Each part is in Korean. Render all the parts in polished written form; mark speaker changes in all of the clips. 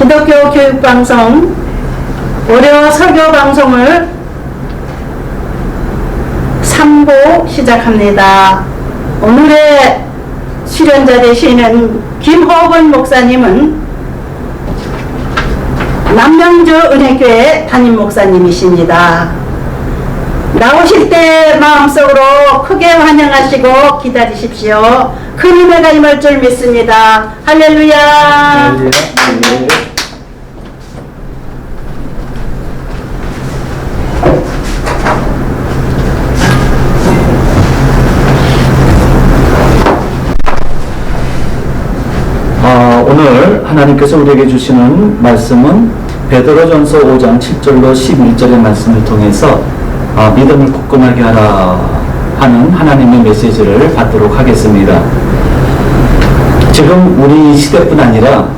Speaker 1: 기독교 교육방송 월요 설교방송을 3부 시작합니다. 오늘의 수련자 되시는 김호건 목사님은 남명주 은혜교회 담임 목사님이십니다. 나오실 때 마음속으로 크게 환영하시고 기다리십시오. 큰 은혜가 임할 줄 믿습니다. 할렐루야.
Speaker 2: 오늘 하나님께서 우리에게 주시는 말씀은 베드로전서 5장 7절로 11절의 말씀을 통해서 믿음을 굳건하게 하라 하는 하나님의 메시지를 받도록 하겠습니다. 지금 우리 시대뿐 아니라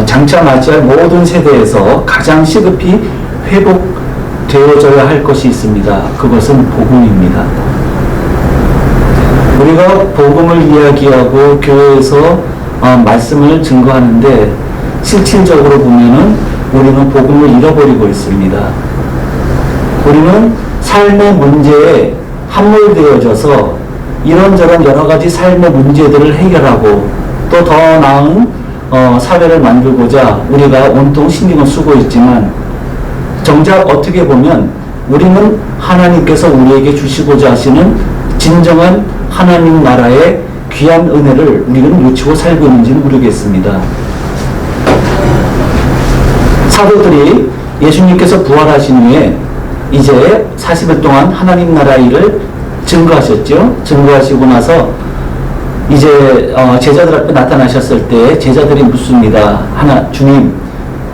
Speaker 2: 장차 맞이할 모든 세대에서 가장 시급히 회복되어져야 할 것이 있습니다. 그것은 복음입니다. 우리가 복음을 이야기하고 교회에서 말씀을 증거하는데 실질적으로 보면은 우리는 복음을 잃어버리고 있습니다. 우리는 삶의 문제에 함몰되어져서 이런저런 여러 가지 삶의 문제들을 해결하고 또 더 나은 사회를 만들고자 우리가 온통 신경을 쓰고 있지만 정작 어떻게 보면 우리는 하나님께서 우리에게 주시고자 하시는 진정한 하나님 나라의 귀한 은혜를 우리는 놓치고 살고 있는지는 모르겠습니다. 사도들이 예수님께서 부활하신 후에 이제 40일 동안 하나님 나라 일을 증거하셨죠. 증거하시고 나서 이제 제자들 앞에 나타나셨을 때 제자들이 묻습니다. 주님,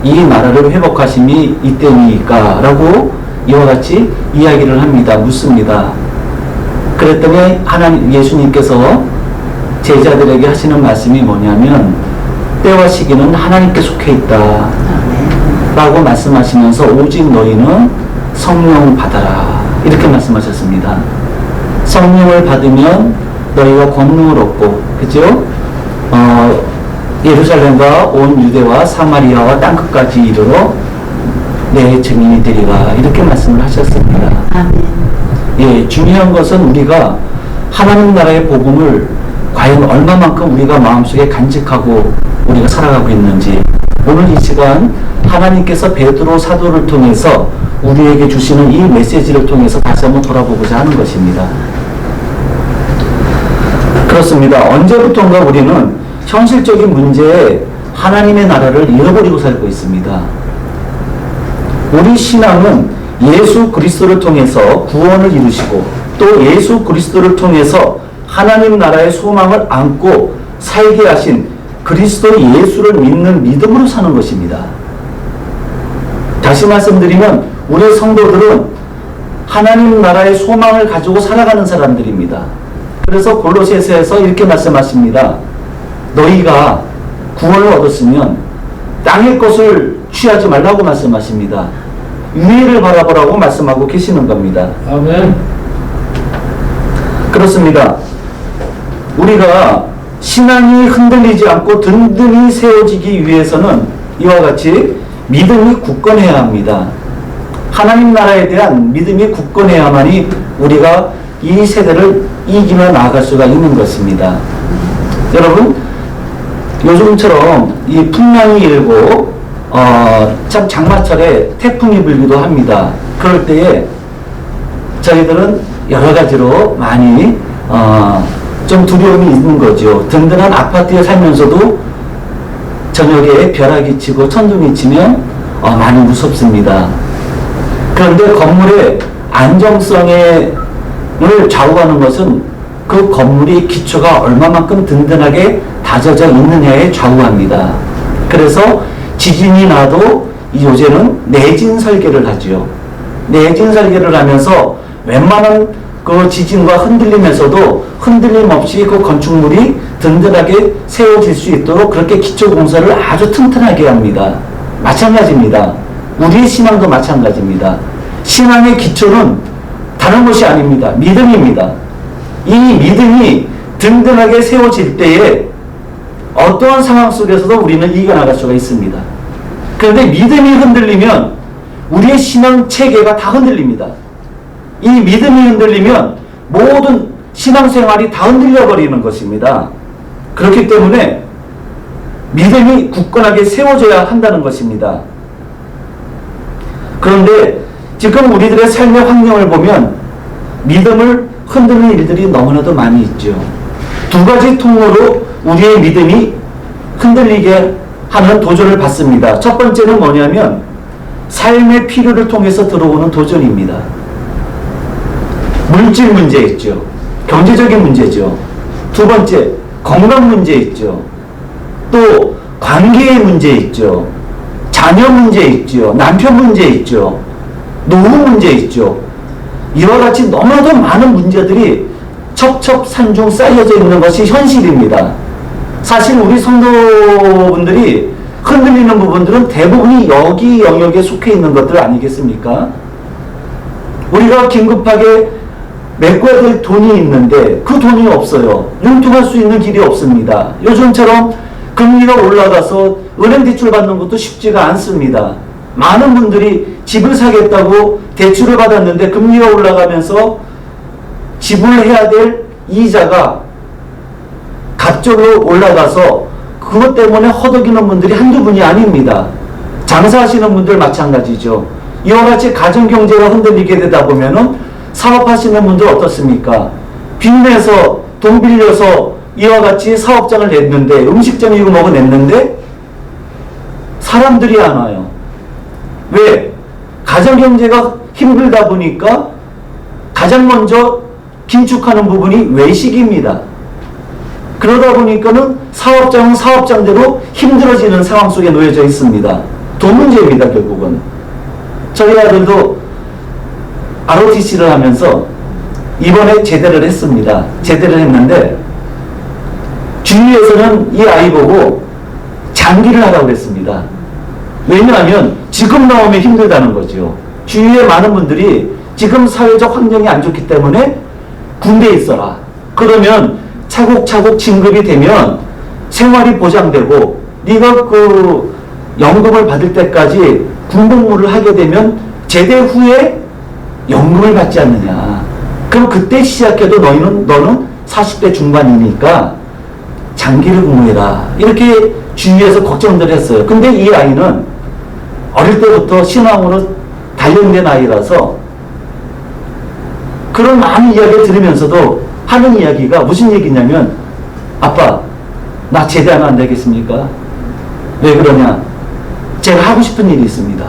Speaker 2: 이 나라를 회복하심이 이때니까? 라고 이와 같이 이야기를 합니다. 묻습니다. 그랬더니 예수님께서 제자들에게 하시는 말씀이 뭐냐면 때와 시기는 하나님께 속해 있다 라고 말씀하시면서 오직 너희는 성령 받아라 이렇게 말씀하셨습니다. 성령을 받으면 너희가 권능을 얻고 그죠? 예루살렘과 온 유대와 사마리아와 땅끝까지 이르러 내 증인이 되리라 이렇게 말씀을 하셨습니다.
Speaker 1: 아멘.
Speaker 2: 예, 중요한 것은 우리가 하나님 나라의 복음을 과연 얼마만큼 우리가 마음속에 간직하고 우리가 살아가고 있는지 오늘 이 시간 하나님께서 베드로 사도를 통해서 우리에게 주시는 이 메시지를 통해서 다시 한번 돌아보고자 하는 것입니다. 그렇습니다. 언제부턴가 우리는 현실적인 문제에 하나님의 나라를 잃어버리고 살고 있습니다. 우리 신앙은 예수 그리스도를 통해서 구원을 이루시고 또 예수 그리스도를 통해서 하나님 나라의 소망을 안고 살게 하신 그리스도 예수를 믿는 믿음으로 사는 것입니다. 다시 말씀드리면 우리 성도들은 하나님 나라의 소망을 가지고 살아가는 사람들입니다. 그래서 골로새서에서 이렇게 말씀하십니다. 너희가 구원을 얻었으면 땅의 것을 취하지 말라고 말씀하십니다. 위를 바라보라고 말씀하고 계시는 겁니다.
Speaker 3: 아멘.
Speaker 2: 그렇습니다. 우리가 신앙이 흔들리지 않고 든든히 세워지기 위해서는 이와 같이 믿음이 굳건해야 합니다. 하나님 나라에 대한 믿음이 굳건해야만이 우리가 이 세대를 이기며 나아갈 수가 있는 것입니다. 여러분, 요즘처럼 이 풍랑이 일고 참 장마철에 태풍이 불기도 합니다. 그럴 때에 저희들은 여러 가지로 많이 좀 두려움이 있는 거죠. 든든한 아파트에 살면서도 저녁에 벼락이 치고 천둥이 치면 많이 무섭습니다. 그런데 건물의 안정성을 좌우하는 것은 그 건물의 기초가 얼마만큼 든든하게 다져져 있느냐에 좌우합니다. 그래서 지진이 나도 요새는 내진 설계를 하죠. 내진 설계를 하면서 웬만한 그 지진과 흔들리면서도 흔들림 없이 그 건축물이 든든하게 세워질 수 있도록 그렇게 기초 공사를 아주 튼튼하게 합니다. 마찬가지입니다. 우리의 신앙도 마찬가지입니다. 신앙의 기초는 다른 것이 아닙니다. 믿음입니다. 이 믿음이 든든하게 세워질 때에 어떠한 상황 속에서도 우리는 이겨나갈 수가 있습니다. 그런데 믿음이 흔들리면 우리의 신앙 체계가 다 흔들립니다. 이 믿음이 흔들리면 모든 신앙생활이 다 흔들려 버리는 것입니다. 그렇기 때문에 믿음이 굳건하게 세워져야 한다는 것입니다. 그런데 지금 우리들의 삶의 환경을 보면 믿음을 흔드는 일들이 너무나도 많이 있죠. 두 가지 통로로 우리의 믿음이 흔들리게 하는 도전을 받습니다. 첫 번째는 뭐냐면 삶의 필요를 통해서 들어오는 도전입니다. 물질 문제 있죠. 경제적인 문제죠. 두 번째, 건강 문제 있죠. 또 관계의 문제 있죠. 자녀 문제 있죠. 남편 문제 있죠. 노후 문제 있죠. 이와 같이 너무나도 많은 문제들이 첩첩산중 쌓여져 있는 것이 현실입니다. 사실 우리 성도분들이 흔들리는 부분들은 대부분이 여기 영역에 속해 있는 것들 아니겠습니까? 우리가 긴급하게 메꿔야 될 돈이 있는데 그 돈이 없어요. 융통할 수 있는 길이 없습니다. 요즘처럼 금리가 올라가서 은행 대출 받는 것도 쉽지가 않습니다. 많은 분들이 집을 사겠다고 대출을 받았는데 금리가 올라가면서 지불해야 될 이자가 갑자기 올라가서 그것 때문에 허덕이는 분들이 한두 분이 아닙니다. 장사하시는 분들 마찬가지죠. 이와 같이 가정경제가 흔들리게 되다 보면은 사업하시는 분들 어떻습니까? 빚내서 돈 빌려서 이와 같이 사업장을 냈는데 음식점이고 뭐고 냈는데 사람들이 안 와요. 왜? 가정경제가 힘들다 보니까 가장 먼저 긴축하는 부분이 외식입니다. 그러다 보니까는 사업장은 사업장대로 힘들어지는 상황 속에 놓여져 있습니다. 돈 문제입니다, 결국은. 저희 아들도 ROTC를 하면서 이번에 제대를 했습니다. 제대를 했는데 주위에서는 이 아이 보고 장기를 하라고 그랬습니다. 왜냐하면 지금 나오면 힘들다는 거죠. 주위에 많은 분들이 지금 사회적 환경이 안 좋기 때문에 군대에 있어라. 그러면 차곡차곡 진급이 되면 생활이 보장되고 네가 그 연금을 받을 때까지 군복무를 하게 되면 제대 후에 연금을 받지 않느냐. 그럼 그때 시작해도 너는 40대 중반이니까 장기를 근무해라. 이렇게 주위에서 걱정들 했어요. 근데 이 아이는 어릴 때부터 신앙으로 단련된 아이라서 그런 많은 이야기를 들으면서도 하는 이야기가 무슨 얘기냐면 아빠 나 제대하면 안 되겠습니까? 왜 그러냐? 제가 하고 싶은 일이 있습니다.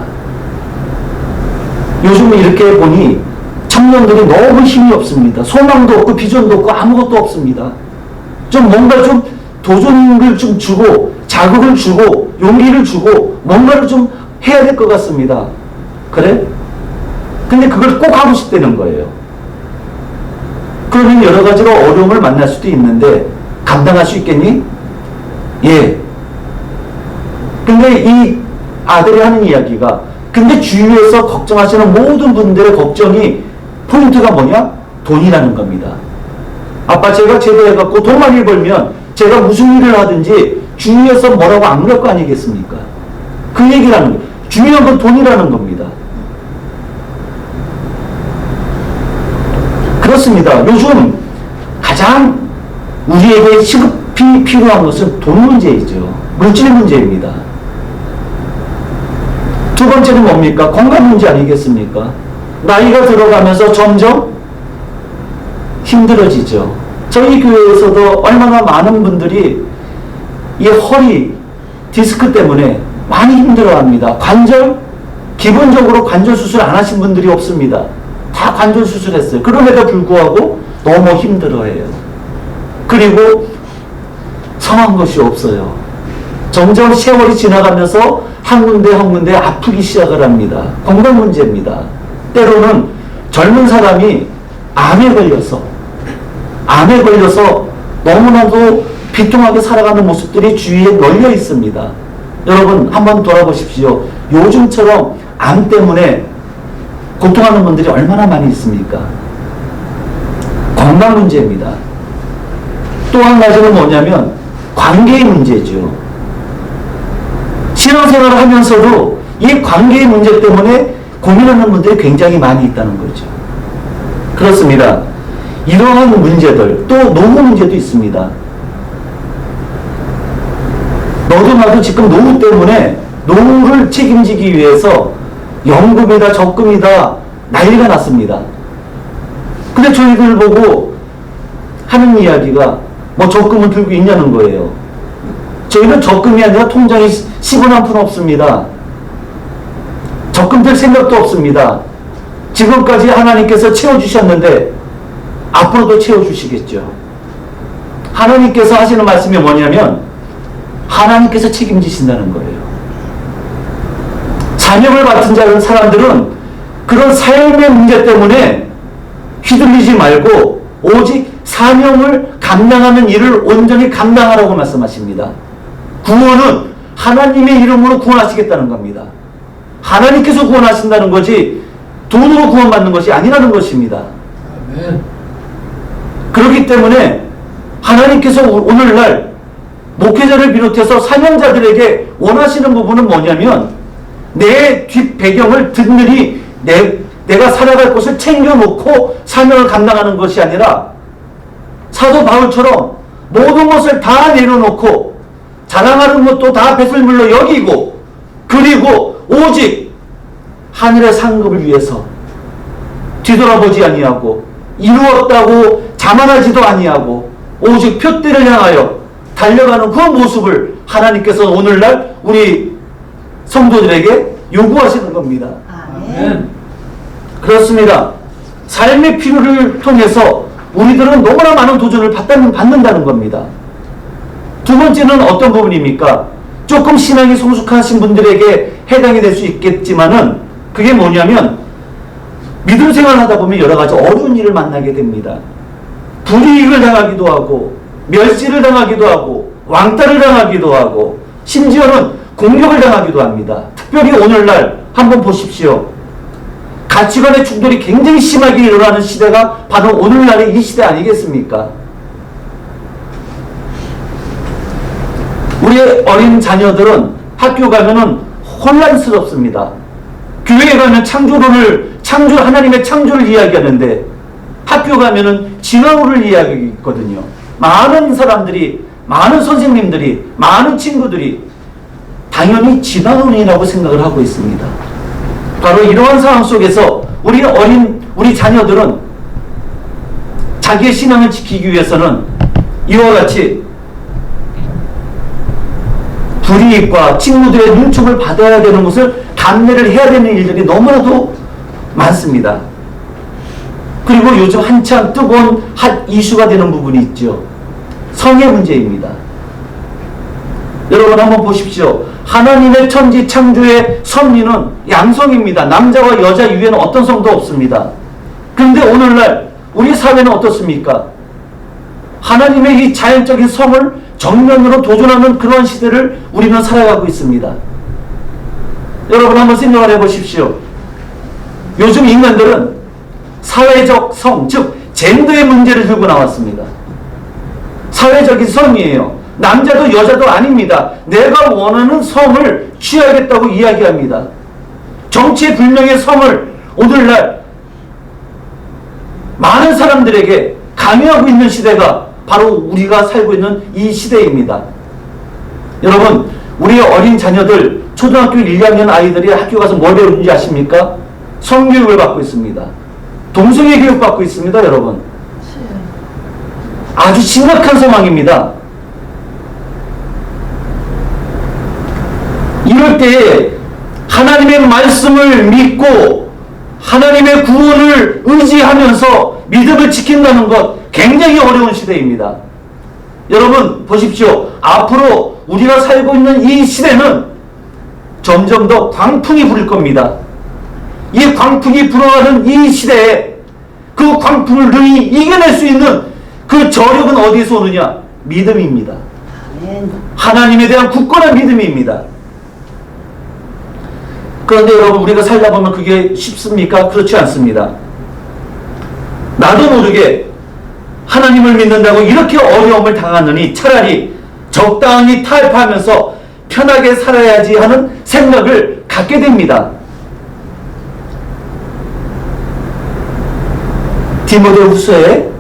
Speaker 2: 요즘은 이렇게 보니 청년들이 너무 힘이 없습니다. 소망도 없고 비전도 없고 아무것도 없습니다. 좀 뭔가 좀 도전을 좀 주고 자극을 주고 용기를 주고 뭔가를 좀 해야 될 것 같습니다. 그래? 근데 그걸 꼭 하고 싶다는 거예요. 그러면 여러 가지로 어려움을 만날 수도 있는데 감당할 수 있겠니? 예. 근데 이 아들이 하는 이야기가 근데 주위에서 걱정하시는 모든 분들의 걱정이 포인트가 뭐냐? 돈이라는 겁니다. 아빠 제가 제대해갖고 돈 많이 벌면 제가 무슨 일을 하든지 주위에서 뭐라고 안 그럴 거 아니겠습니까? 그 얘기라는 거예요. 중요한 건 돈이라는 겁니다. 그렇습니다. 요즘 가장 우리에게 시급히 필요한 것은 돈 문제이죠. 물질 문제입니다. 두 번째는 뭡니까? 건강 문제 아니겠습니까? 나이가 들어가면서 점점 힘들어지죠. 저희 교회에서도 얼마나 많은 분들이 이 허리 디스크 때문에 많이 힘들어합니다. 관절, 기본적으로 관절 수술 안 하신 분들이 없습니다. 다 관절 수술했어요. 그럼에도 불구하고 너무 힘들어해요. 그리고 성한 것이 없어요. 점점 세월이 지나가면서 한 군데 한 군데 아프기 시작을 합니다. 건강 문제입니다. 때로는 젊은 사람이 암에 걸려서 너무나도 비통하게 살아가는 모습들이 주위에 널려 있습니다. 여러분 한번 돌아보십시오. 요즘처럼 암 때문에 고통하는 분들이 얼마나 많이 있습니까? 건강 문제입니다. 또 한 가지는 뭐냐면 관계의 문제죠. 신앙생활을 하면서도 이 관계의 문제 때문에 고민하는 분들이 굉장히 많이 있다는 거죠. 그렇습니다. 이러한 문제들, 또 노후 문제도 있습니다. 너도 나도 지금 노후 때문에 노후를 책임지기 위해서 연금이다 적금이다 난리가 났습니다. 근데 저희들 보고 하는 이야기가 뭐 적금을 들고 있냐는 거예요. 저희는 적금이 아니라 통장에 10원 한 푼 없습니다. 적금 들 생각도 없습니다. 지금까지 하나님께서 채워주셨는데 앞으로도 채워주시겠죠. 하나님께서 하시는 말씀이 뭐냐면 하나님께서 책임지신다는 거예요. 자녀를 맡은 자는 사람들은 그런 삶의 문제 때문에 휘둘리지 말고 오직 사명을 감당하는 일을 온전히 감당하라고 말씀하십니다. 구원은 하나님의 이름으로 구원하시겠다는 겁니다. 하나님께서 구원하신다는 거지 돈으로 구원받는 것이 아니라는 것입니다.
Speaker 3: 아멘.
Speaker 2: 그렇기 때문에 하나님께서 오늘날 목회자를 비롯해서 사명자들에게 원하시는 부분은 뭐냐면 내 뒷배경을 든든히 내가 살아갈 곳을 챙겨놓고 사명을 감당하는 것이 아니라 사도 바울처럼 모든 것을 다 내려놓고 자랑하는 것도 다 배설물로 여기고 그리고 오직 하늘의 상급을 위해서 뒤돌아보지 아니하고 이루었다고 자만하지도 아니하고 오직 표대를 향하여 달려가는 그 모습을 하나님께서 오늘날 우리 성도들에게 요구하시는 겁니다.
Speaker 3: 아멘.
Speaker 2: 그렇습니다. 삶의 필요를 통해서 우리들은 너무나 많은 도전을 받는다는 겁니다. 두 번째는 어떤 부분입니까? 조금 신앙이 성숙하신 분들에게 해당이 될 수 있겠지만은 그게 뭐냐면 믿음 생활을 하다 보면 여러 가지 어려운 일을 만나게 됩니다. 불이익을 당하기도 하고 멸시를 당하기도 하고 왕따를 당하기도 하고 심지어는 공격을 당하기도 합니다. 특별히 오늘날 한번 보십시오. 가치관의 충돌이 굉장히 심하게 일어나는 시대가 바로 오늘날의 이 시대 아니겠습니까? 우리의 어린 자녀들은 학교 가면은 혼란스럽습니다. 교회에 가면 하나님의 창조를 이야기하는데 학교 가면은 진화론을 이야기하거든요. 많은 사람들이, 많은 선생님들이, 많은 친구들이 당연히 진화론이라고 생각을 하고 있습니다. 바로 이러한 상황 속에서 우리 자녀들은 자기의 신앙을 지키기 위해서는 이와 같이 불이익과 친구들의 눈총을 받아야 되는 것을 감내를 해야 되는 일들이 너무나도 많습니다. 그리고 요즘 한참 뜨거운 핫 이슈가 되는 부분이 있죠. 성의 문제입니다. 여러분 한번 보십시오. 하나님의 천지 창조의 섭리는 양성입니다. 남자와 여자 이외에는 어떤 성도 없습니다. 그런데 오늘날 우리 사회는 어떻습니까? 하나님의 이 자연적인 성을 정면으로 도전하는 그런 시대를 우리는 살아가고 있습니다. 여러분 한번 생각을 해보십시오. 요즘 인간들은 사회적 성, 즉 젠더의 문제를 들고 나왔습니다. 사회적인 성이에요. 남자도 여자도 아닙니다. 내가 원하는 성을 취하겠다고 이야기합니다. 정체불명의 성을 오늘날 많은 사람들에게 강요하고 있는 시대가 바로 우리가 살고 있는 이 시대입니다. 여러분, 우리의 어린 자녀들, 초등학교 1, 2학년 아이들이 학교 가서 뭘 배우는지 아십니까? 성교육을 받고 있습니다. 동성애 교육 받고 있습니다, 여러분. 아주 심각한 상황입니다. 이럴 때에 하나님의 말씀을 믿고 하나님의 구원을 의지하면서 믿음을 지킨다는 것 굉장히 어려운 시대입니다. 여러분 보십시오. 앞으로 우리가 살고 있는 이 시대는 점점 더 광풍이 불 겁니다. 이 광풍이 불어가는 이 시대에 그 광풍을 능히 이겨낼 수 있는 그 저력은 어디에서 오느냐? 믿음입니다. 하나님에 대한 굳건한 믿음입니다. 그런데 여러분 우리가 살다 보면 그게 쉽습니까? 그렇지 않습니다. 나도 모르게 하나님을 믿는다고 이렇게 어려움을 당하느니 차라리 적당히 타협하면서 편하게 살아야지 하는 생각을 갖게 됩니다. 디모데후서에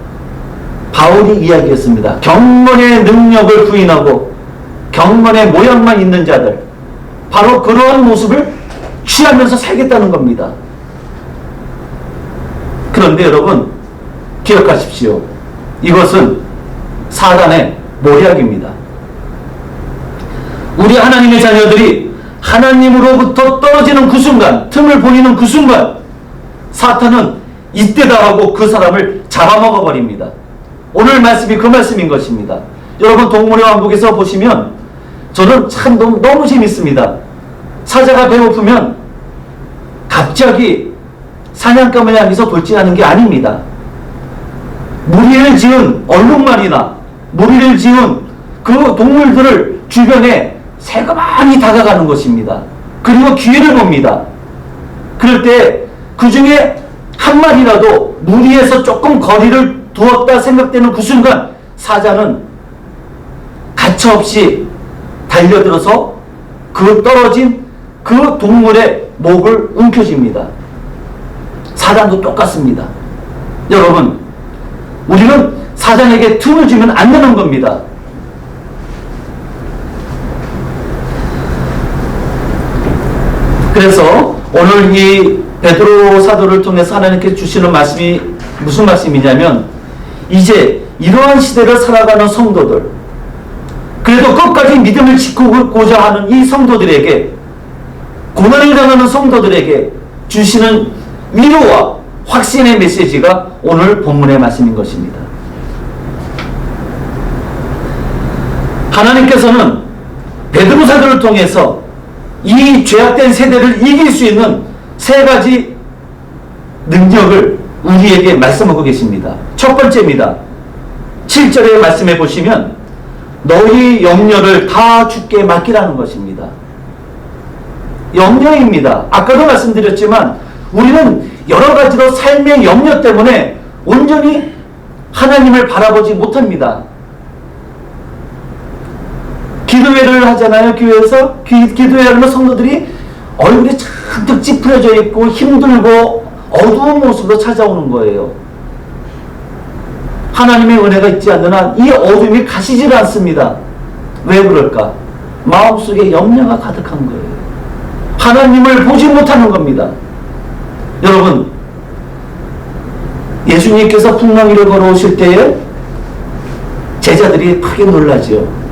Speaker 2: 바울이 이야기했습니다. 경건의 능력을 부인하고 경건의 모양만 있는 자들, 바로 그러한 모습을 취하면서 살겠다는 겁니다. 그런데 여러분 기억하십시오. 이것은 사단의 모략입니다. 우리 하나님의 자녀들이 하나님으로부터 떨어지는 그 순간, 틈을 보이는 그 순간 사탄은 이때다 하고 그 사람을 잡아먹어 버립니다. 오늘 말씀이 그 말씀인 것입니다. 여러분 동물의 왕국에서 보시면 저는 참 너무 재밌습니다. 사자가 배고프면 갑자기 사냥감을 향해서 돌진하는 게 아닙니다. 무리를 지은 얼룩말이나 무리를 지은 그 동물들을 주변에 새그만히 다가가는 것입니다. 그리고 기회를 봅니다. 그럴 때 그 중에 한 마리라도 무리에서 조금 거리를 두었다 생각되는 그 순간 사자는 가차없이 달려들어서 그 떨어진 그 동물의 목을 움켜쥡니다. 사단도 똑같습니다. 여러분, 우리는 사단에게 틈을 주면 안 되는 겁니다. 그래서 오늘 이 베드로 사도를 통해서 하나님께 주시는 말씀이 무슨 말씀이냐면, 이제 이러한 시대를 살아가는 성도들, 그래도 끝까지 믿음을 지키고자 하는 이 성도들에게, 고난을 당하는 성도들에게 주시는 위로와 확신의 메시지가 오늘 본문의 말씀인 것입니다. 하나님께서는 베드로 사도를 통해서 이 죄악된 세대를 이길 수 있는 세 가지 능력을 우리에게 말씀하고 계십니다. 첫 번째입니다. 7절의 말씀에 보시면 너희 염려를 다 주께 맡기라는 것입니다. 염려입니다. 아까도 말씀드렸지만 우리는 여러 가지로 삶의 염려 때문에 온전히 하나님을 바라보지 못합니다. 기도회를 하잖아요. 교회에서 기도회하는 성도들이 얼굴이 잔뜩 찌푸려져 있고 힘들고 어두운 모습으로 찾아오는 거예요. 하나님의 은혜가 있지 않는 한 이 어둠이 가시질 않습니다. 왜 그럴까? 마음속에 염려가 가득한 거예요. 하나님을 보지 못하는 겁니다. 여러분, 예수님께서 풍랑위를 걸어오실 때에 제자들이 크게 놀라죠.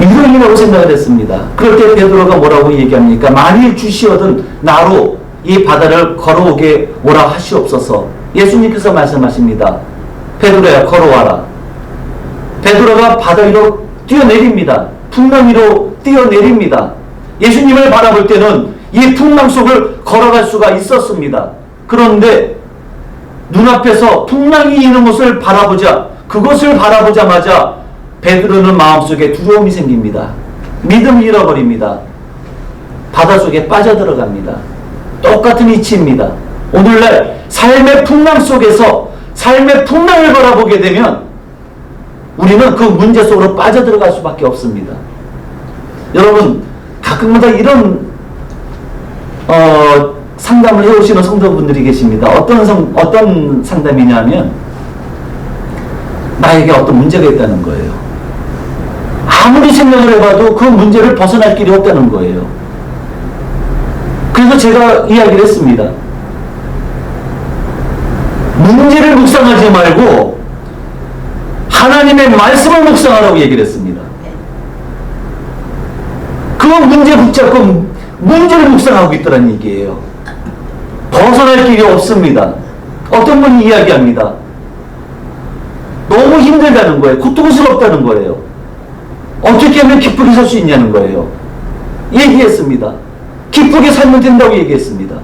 Speaker 2: 유령이라고 생각을 했습니다. 그럴 때 베드로가 뭐라고 얘기합니까? 만일 주시거든 나로 이 바다를 걸어오게 오라 하시옵소서. 예수님께서 말씀하십니다. 베드로야 걸어와라. 베드로가 바다 위로 뛰어내립니다. 풍랑 위로 뛰어내립니다. 예수님을 바라볼 때는 이 풍랑 속을 걸어갈 수가 있었습니다. 그런데 눈앞에서 풍랑이 있는 것을 바라보자, 그것을 바라보자마자 베드로는 마음속에 두려움이 생깁니다. 믿음을 잃어버립니다. 바닷속에 빠져들어갑니다. 똑같은 이치입니다. 오늘날 삶의 풍랑 속에서 삶의 풍랑을 바라보게 되면 우리는 그 문제 속으로 빠져들어갈 수밖에 없습니다. 여러분, 가끔마다 이런 상담을 해오시는 성도분들이 계십니다. 어떤 상담이냐면 나에게 어떤 문제가 있다는 거예요. 아무리 생각을 해봐도 그 문제를 벗어날 길이 없다는 거예요. 그래서 제가 이야기를 했습니다. 문제를 묵상하지 말고 하나님의 말씀을 묵상하라고 얘기를 했습니다. 그 문제 붙잡고 문제를 묵상하고 있더란 얘기예요. 벗어날 길이 없습니다. 어떤 분이 이야기합니다. 너무 힘들다는 거예요. 고통스럽다는 거예요. 어떻게 하면 기쁘게 살 수 있냐는 거예요. 얘기했습니다. 기쁘게 살면 된다고 얘기했습니다.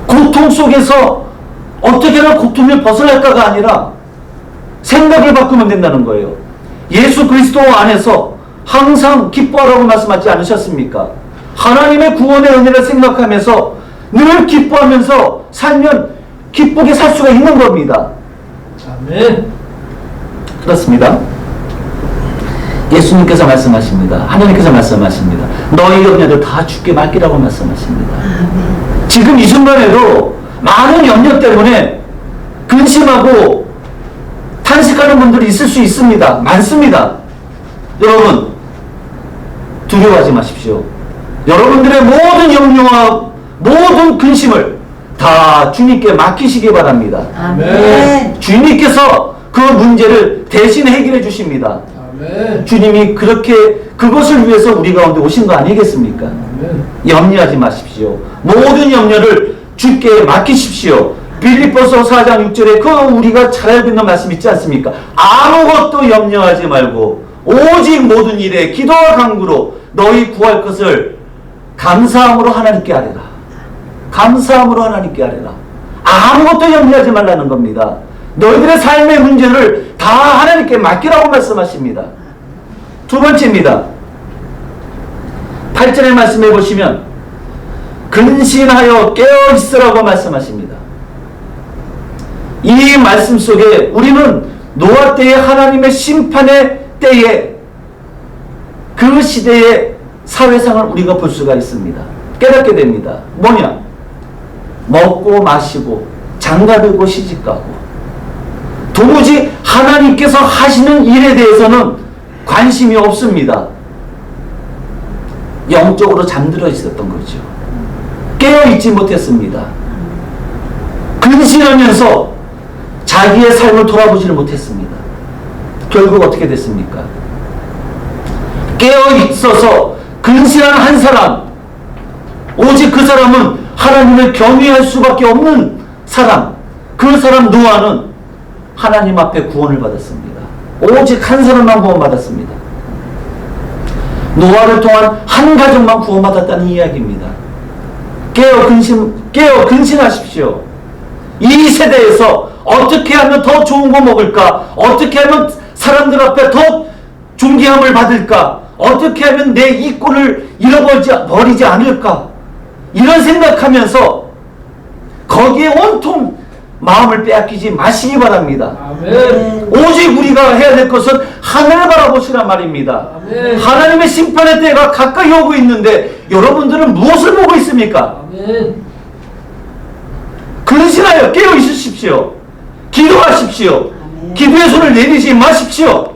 Speaker 2: 고통 속에서 어떻게 하면 고통을 벗어날까가 아니라 생각을 바꾸면 된다는 거예요. 예수 그리스도 안에서 항상 기뻐하라고 말씀하지 않으셨습니까? 하나님의 구원의 은혜를 생각하면서 늘 기뻐하면서 살면 기쁘게 살 수가 있는 겁니다.
Speaker 3: 아멘.
Speaker 2: 그렇습니다. 예수님께서 말씀하십니다. 하나님께서 말씀하십니다. 너희 염려를 다 주께 맡기라고 말씀하십니다. 지금 이 순간에도 많은 염려 때문에 근심하고 탄식하는 분들이 있을 수 있습니다. 많습니다. 여러분, 두려워하지 마십시오. 여러분들의 모든 염려와 모든 근심을 다 주님께 맡기시기 바랍니다.
Speaker 1: 아멘.
Speaker 2: 주님께서 그 문제를 대신 해결해 주십니다.
Speaker 3: 아멘.
Speaker 2: 주님이 그렇게 그것을 위해서 우리 가운데 오신 거 아니겠습니까?
Speaker 3: 아멘.
Speaker 2: 염려하지 마십시오. 모든 염려를 주께 맡기십시오. 빌립보서 4장 6절에 그 우리가 잘 알고 있는 말씀 있지 않습니까? 아무것도 염려하지 말고 오직 모든 일에 기도와 간구로 너희 구할 것을 감사함으로 하나님께 아뢰라. 감사함으로 하나님께 아뢰라. 아무것도 염려하지 말라는 겁니다. 너희들의 삶의 문제를 다 하나님께 맡기라고 말씀하십니다. 두 번째입니다. 8절의 말씀해 보시면 근신하여 깨어 있으라고 말씀하십니다. 이 말씀 속에 우리는 노아 때의 하나님의 심판의 때에 그 시대의 사회상을 우리가 볼 수가 있습니다. 깨닫게 됩니다. 뭐냐? 먹고 마시고 장가들고 시집가고 도무지 하나님께서 하시는 일에 대해서는 관심이 없습니다. 영적으로 잠들어 있었던 거죠. 깨어있지 못했습니다. 근신하면서 자기의 삶을 돌아보지를 못했습니다. 결국 어떻게 됐습니까? 깨어있어서 근신한 한 사람, 오직 그 사람은 하나님을 경외할 수밖에 없는 사람, 그 사람 노아는 하나님 앞에 구원을 받았습니다. 오직 한 사람만 구원받았습니다. 노아를 통한 한 가족만 구원받았다는 이야기입니다. 깨어 근신하십시오. 이 세대에서 어떻게 하면 더 좋은 거 먹을까? 어떻게 하면 사람들 앞에 더 존귀함을 받을까? 어떻게 하면 내 이 꼴을 잃어버리지 않을까? 이런 생각하면서 거기에 온통 마음을 빼앗기지 마시기 바랍니다.
Speaker 3: 아멘.
Speaker 2: 오직 우리가 해야 될 것은 하늘을 바라보시란 말입니다.
Speaker 3: 아멘.
Speaker 2: 하나님의 심판의 때가 가까이 오고 있는데 여러분들은 무엇을 보고 있습니까?
Speaker 3: 아멘.
Speaker 2: 근신하여 깨어 있으십시오. 기도하십시오. 기도의 손을 내리지 마십시오.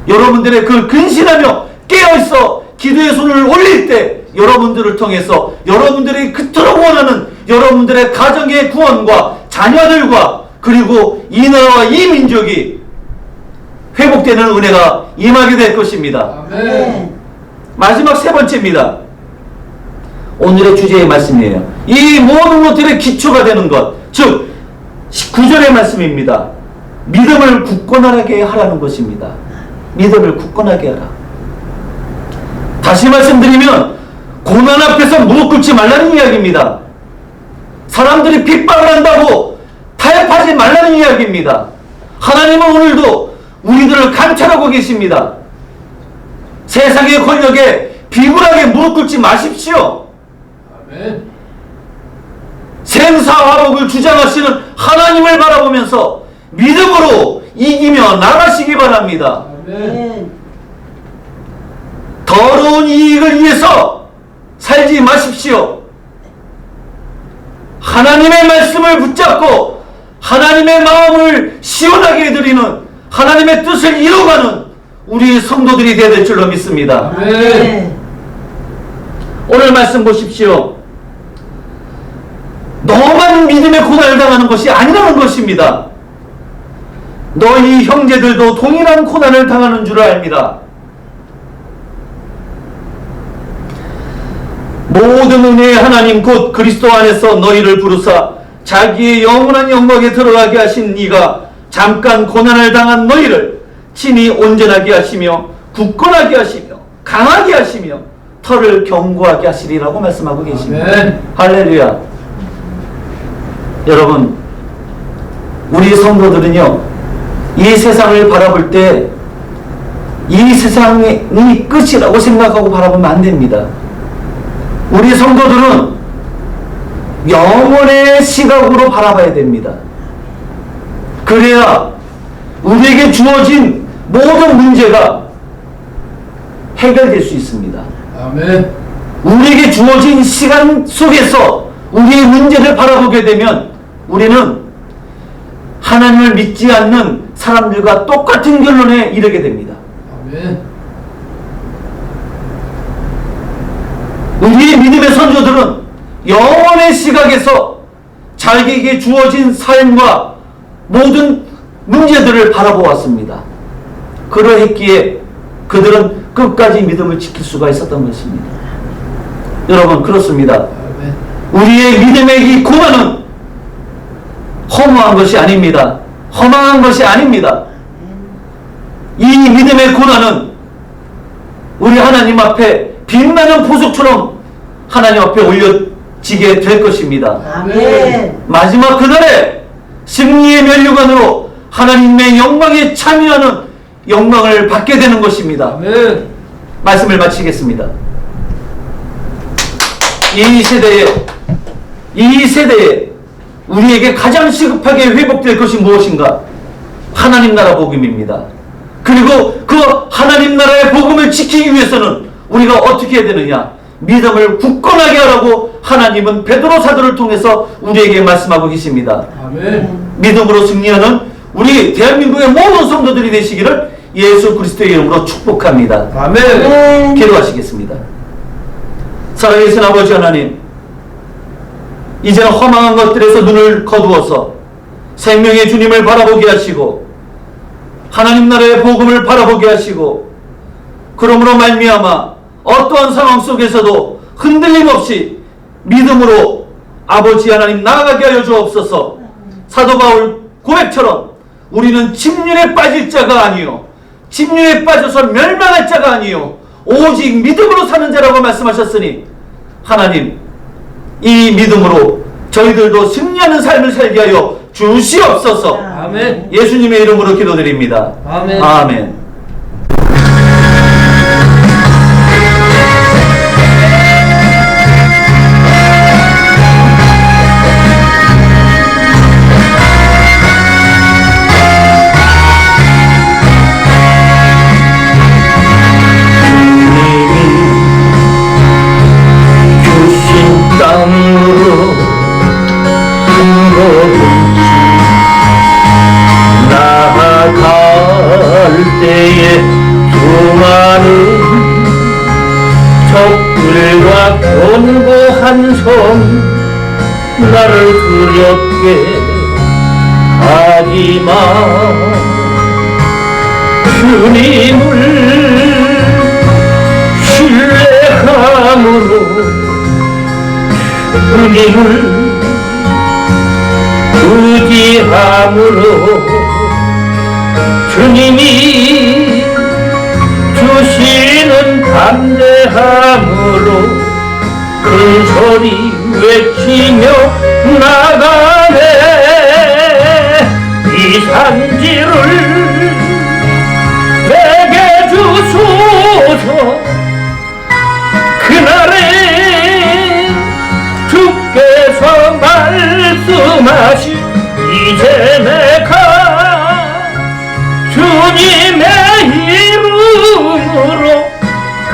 Speaker 2: 여러분들의 그 근신하며 깨어있어 기도의 손을 올릴 때 여러분들을 통해서 여러분들이 그토록 원하는 여러분들의 가정의 구원과 자녀들과 그리고 이 나라와 이 민족이 회복되는 은혜가 임하게 될 것입니다.
Speaker 3: 아멘.
Speaker 2: 마지막 세 번째입니다. 오늘의 주제의 말씀이에요. 이 모든 것들의 기초가 되는 것, 즉 19절의 말씀입니다. 믿음을 굳건하게 하라는 것입니다. 믿음을 굳건하게 하라. 다시 말씀드리면 고난 앞에서 무릎 꿇지 말라는 이야기입니다. 사람들이 핍박을 한다고 타협하지 말라는 이야기입니다. 하나님은 오늘도 우리들을 감찰하고 계십니다. 세상의 권력에 비굴하게 무릎 꿇지 마십시오.
Speaker 3: 아멘.
Speaker 2: 생사화복을 주장하시는 하나님을 바라보면서 믿음으로 이기며 나가시기 바랍니다.
Speaker 3: 아멘.
Speaker 2: 더러운 이익을 위해서 살지 마십시오. 하나님의 말씀을 붙잡고 하나님의 마음을 시원하게 해드리는 하나님의 뜻을 이루어가는 우리 성도들이 되어야 될 줄로 믿습니다.
Speaker 3: 아멘.
Speaker 2: 오늘 말씀 보십시오. 너만 믿음의 고난을 당하는 것이 아니라는 것입니다. 너희 형제들도 동일한 고난을 당하는 줄 압니다. 모든 은혜의 하나님 곧 그리스도 안에서 너희를 부르사 자기의 영원한 영광에 들어가게 하신 이가 잠깐 고난을 당한 너희를 친히 온전하게 하시며 굳건하게 하시며 강하게 하시며 털을 견고하게 하시리라고 말씀하고 계십니다.
Speaker 3: 아멘.
Speaker 2: 할렐루야. 여러분, 우리 성도들은요, 이 세상을 바라볼 때 이 세상이 끝이라고 생각하고 바라보면 안 됩니다. 우리 성도들은 영원의 시각으로 바라봐야 됩니다. 그래야 우리에게 주어진 모든 문제가 해결될 수 있습니다.
Speaker 3: 아멘.
Speaker 2: 우리에게 주어진 시간 속에서 우리의 문제를 바라보게 되면 우리는 하나님을 믿지 않는 사람들과 똑같은 결론에 이르게 됩니다.
Speaker 3: 아멘.
Speaker 2: 우리의 믿음의 선조들은 영원의 시각에서 자기에게 주어진 삶과 모든 문제들을 바라보았습니다. 그러했기에 그들은 끝까지 믿음을 지킬 수가 있었던 것입니다. 여러분, 그렇습니다.
Speaker 3: 아멘.
Speaker 2: 우리의 믿음의 이 고난은 허무한 것이 아닙니다. 허망한 것이 아닙니다. 이 믿음의 고난은 우리 하나님 앞에 빛나는 보석처럼 하나님 앞에 올려지게 될 것입니다.
Speaker 1: 아멘.
Speaker 2: 마지막 그날에 승리의 면류관으로 하나님의 영광에 참여하는 영광을 받게 되는 것입니다.
Speaker 3: 아멘.
Speaker 2: 말씀을 마치겠습니다. 이 세대에 우리에게 가장 시급하게 회복될 것이 무엇인가? 하나님 나라 복음입니다. 그리고 그 하나님 나라의 복음을 지키기 위해서는 우리가 어떻게 해야 되느냐? 믿음을 굳건하게 하라고 하나님은 베드로 사도를 통해서 우리에게 말씀하고 계십니다.
Speaker 3: 아멘.
Speaker 2: 믿음으로 승리하는 우리 대한민국의 모든 성도들이 되시기를 예수 그리스도의 이름으로 축복합니다.
Speaker 3: 아멘.
Speaker 2: 기도하시겠습니다. 살아계신 아버지 하나님, 이제는 허망한 것들에서 눈을 거두어서 생명의 주님을 바라보게 하시고 하나님 나라의 복음을 바라보게 하시고, 그러므로 말미암아 어떠한 상황 속에서도 흔들림 없이 믿음으로 아버지 하나님 나아가게 하여 주옵소서. 사도 바울 고백처럼 우리는 침륜에 빠질 자가 아니요 침륜에 빠져서 멸망할 자가 아니요 오직 믿음으로 사는 자라고 말씀하셨으니, 하나님 이 믿음으로 저희들도 승리하는 삶을 살게 하여 주시옵소서.
Speaker 3: 아멘.
Speaker 2: 예수님의 이름으로 기도드립니다.
Speaker 3: 아멘.
Speaker 2: 아멘. 견고한 손 나를 두렵게 하지마. 주님을 신뢰함으로 주님을 의지함으로 주님이 주시는 담대함으로 큰 소리 외치며 나가네. 이 산지를 내게 주소서. 그날에 주께서 말씀하신 이제 내가 주님의 이름으로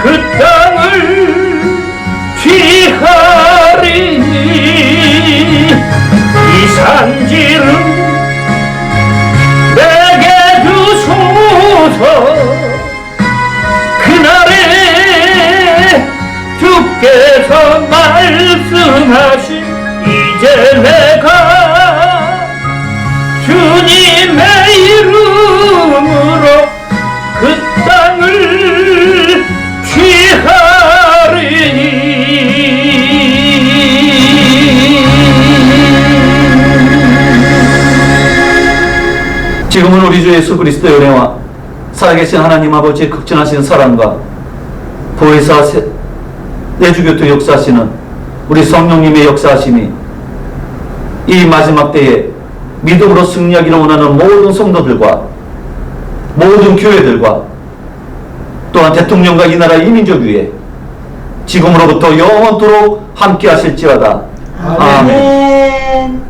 Speaker 2: 그 땅을 취하리니 이 산지를 내게 주소서. 그날에 주께서 말씀하신 이제 내가 주님의 이름으로 그 땅을 취하리니. 지금은 우리 주 예수 그리스도의 은혜와 살아계신 하나님 아버지의 극진하신 사랑과 보혜사 내주교토 역사하시는 우리 성령님의 역사하심이 이 마지막 때에 믿음으로 승리하기를 원하는 모든 성도들과 모든 교회들과 또한 대통령과 이 나라 이민족 위에 지금으로부터 영원토록 함께 하실지어다. 아멘.
Speaker 1: 아멘.